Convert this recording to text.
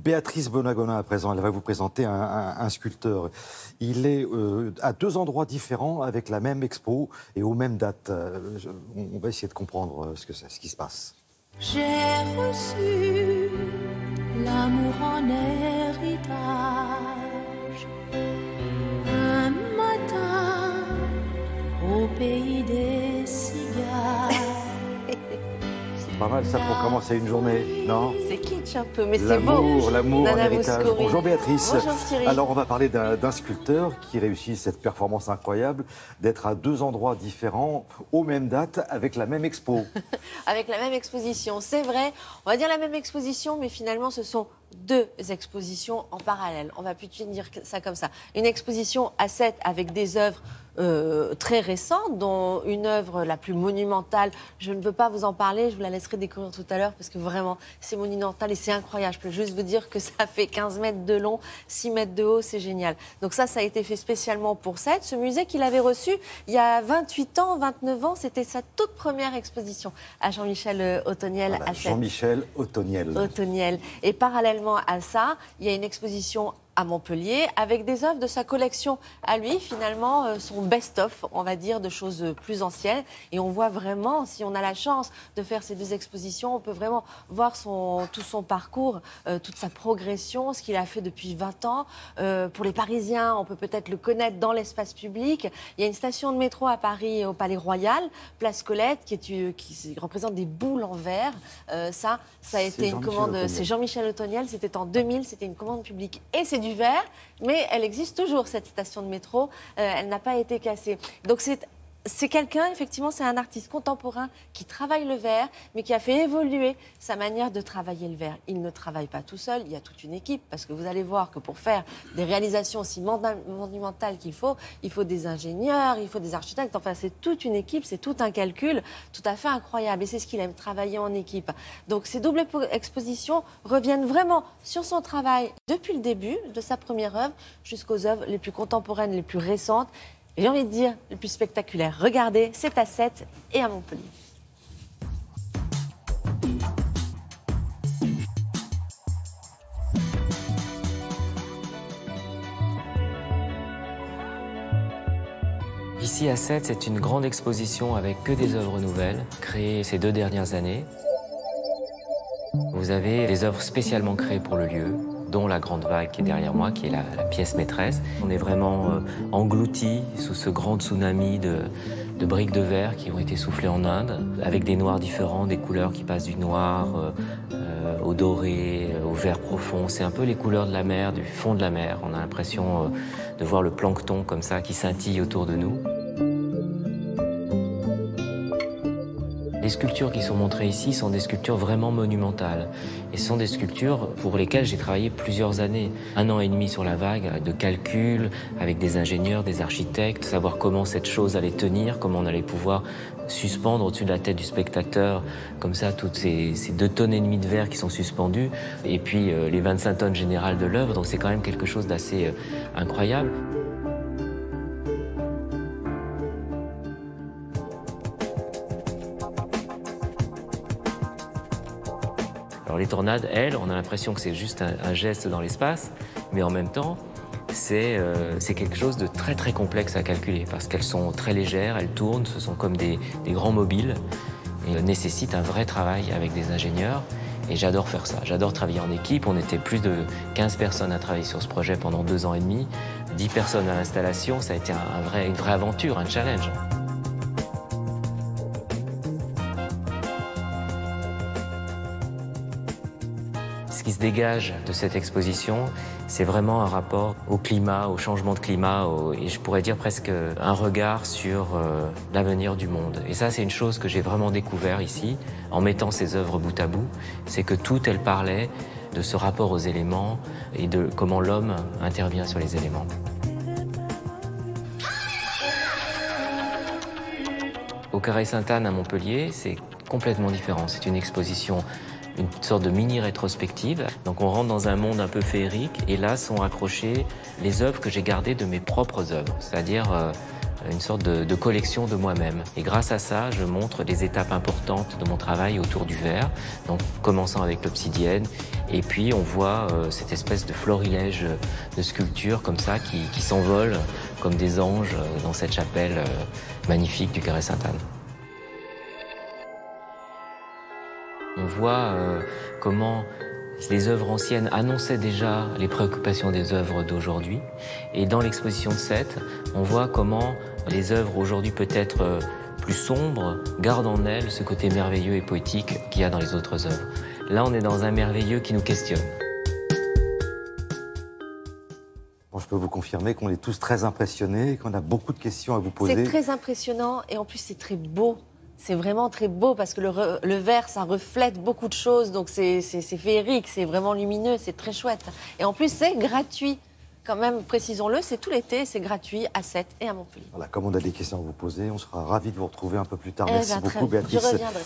Béatrice Bonagona à présent, elle va vous présenter un sculpteur. Il est à deux endroits différents avec la même expo et aux mêmes dates. On va essayer de comprendre ce qui se passe. J'ai reçu l'amour en héritage. Un matin au pays des cigares. Pas mal ça pour commencer une journée, non? C'est kitsch un peu, mais c'est beau. L'amour en héritage. Mouskouri. Bonjour Béatrice. Bonjour Cyril. Alors on va parler d'un sculpteur qui réussit cette performance incroyable d'être à deux endroits différents, aux mêmes dates, avec la même expo. Avec la même exposition, c'est vrai. On va dire la même exposition, mais finalement ce sont deux expositions en parallèle. On va plutôt dire ça comme ça. Une exposition à 7 avec des œuvres très récentes, dont une œuvre la plus monumentale. Je ne veux pas vous en parler, je vous la laisserai découvrir tout à l'heure parce que vraiment, c'est monumental et c'est incroyable. Je peux juste vous dire que ça fait 15 mètres de long, 6 mètres de haut, c'est génial. Donc ça a été fait spécialement pour cette. Ce musée qu'il avait reçu il y a 28 ans, 29 ans, c'était sa toute première exposition à Jean-Michel Othoniel à 7. Jean-Michel Othoniel. Et parallèlement à ça, il y a une exposition à Montpellier, avec des œuvres de sa collection à lui, finalement, son best-of, on va dire, de choses plus anciennes. Et on voit vraiment, si on a la chance de faire ces deux expositions, on peut vraiment voir tout son parcours, toute sa progression, ce qu'il a fait depuis 20 ans. Pour les Parisiens, on peut peut-être le connaître dans l'espace public. Il y a une station de métro à Paris, au Palais Royal, Place Colette, qui représente des boules en verre. Ça a été une commande, c'est Jean-Michel Othoniel, c'était en 2000, c'était une commande publique. Et c'est du verre, mais elle existe toujours, cette station de métro. Elle n'a pas été cassée. Donc c'est quelqu'un, effectivement, c'est un artiste contemporain qui travaille le verre, mais qui a fait évoluer sa manière de travailler le verre. Il ne travaille pas tout seul, il y a toute une équipe, parce que vous allez voir que pour faire des réalisations aussi monumentales qu'il faut, il faut des ingénieurs, il faut des architectes, enfin c'est toute une équipe, c'est tout un calcul tout à fait incroyable. Et c'est ce qu'il aime, travailler en équipe. Donc ces doubles expositions reviennent vraiment sur son travail depuis le début de sa première œuvre jusqu'aux œuvres les plus contemporaines, les plus récentes. J'ai envie de dire le plus spectaculaire. Regardez, c'est à 7 et à Montpellier. Ici à 7, c'est une grande exposition avec que des œuvres nouvelles, créées ces 2 dernières années. Vous avez des œuvres spécialement créées pour le lieu, dont la Grande Vague qui est derrière moi, qui est la pièce maîtresse. On est vraiment engloutis sous ce grand tsunami de briques de verre qui ont été soufflées en Inde, avec des noirs différents, des couleurs qui passent du noir au doré, au vert profond. C'est un peu les couleurs de la mer, du fond de la mer. On a l'impression de voir le plancton comme ça qui scintille autour de nous. Les sculptures qui sont montrées ici sont des sculptures vraiment monumentales. Et ce sont des sculptures pour lesquelles j'ai travaillé plusieurs années. 1 an et demi sur la vague, de calculs, avec des ingénieurs, des architectes, savoir comment cette chose allait tenir, comment on allait pouvoir suspendre au-dessus de la tête du spectateur, comme ça, toutes ces 2,5 tonnes de verre qui sont suspendues, et puis les 25 tonnes générales de l'œuvre. Donc c'est quand même quelque chose d'assez incroyable. Alors les tornades, elles, on a l'impression que c'est juste un geste dans l'espace, mais en même temps, c'est quelque chose de très très complexe à calculer, parce qu'elles sont très légères, elles tournent, ce sont comme des grands mobiles, et nécessitent un vrai travail avec des ingénieurs, et j'adore faire ça. J'adore travailler en équipe. On était plus de 15 personnes à travailler sur ce projet pendant 2 ans et demi, 10 personnes à l'installation, ça a été une vraie aventure, un challenge. Ce qui se dégage de cette exposition, c'est vraiment un rapport au climat, au changement de climat, et je pourrais dire presque un regard sur l'avenir du monde. Et ça, c'est une chose que j'ai vraiment découvert ici, en mettant ces œuvres bout à bout, c'est que toutes elles parlaient de ce rapport aux éléments et de comment l'homme intervient sur les éléments. Au Carré Sainte-Anne à Montpellier, c'est complètement différent. C'est une exposition, une sorte de mini-rétrospective. Donc on rentre dans un monde un peu féerique et là sont accrochées les œuvres que j'ai gardées de mes propres œuvres. C'est-à-dire une sorte de collection de moi-même. Et grâce à ça, je montre des étapes importantes de mon travail autour du verre, donc commençant avec l'obsidienne, et puis on voit cette espèce de florilège de sculptures comme ça qui s'envolent comme des anges dans cette chapelle magnifique du Carré Sainte-Anne. On voit comment les œuvres anciennes annonçaient déjà les préoccupations des œuvres d'aujourd'hui. Et dans l'exposition de Sète, on voit comment les œuvres aujourd'hui peut-être plus sombres gardent en elles ce côté merveilleux et poétique qu'il y a dans les autres œuvres. Là, on est dans un merveilleux qui nous questionne. Bon, je peux vous confirmer qu'on est tous très impressionnés, qu'on a beaucoup de questions à vous poser. C'est très impressionnant et en plus c'est très beau. C'est vraiment très beau parce que le verre, ça reflète beaucoup de choses, donc c'est féerique, c'est vraiment lumineux, c'est très chouette. Et en plus, c'est gratuit. Quand même, précisons-le, c'est tout l'été, c'est gratuit à Sète et à Montpellier. Voilà, comme on a des questions à vous poser, on sera ravis de vous retrouver un peu plus tard. Merci beaucoup, Je Béatrice. reviendrai.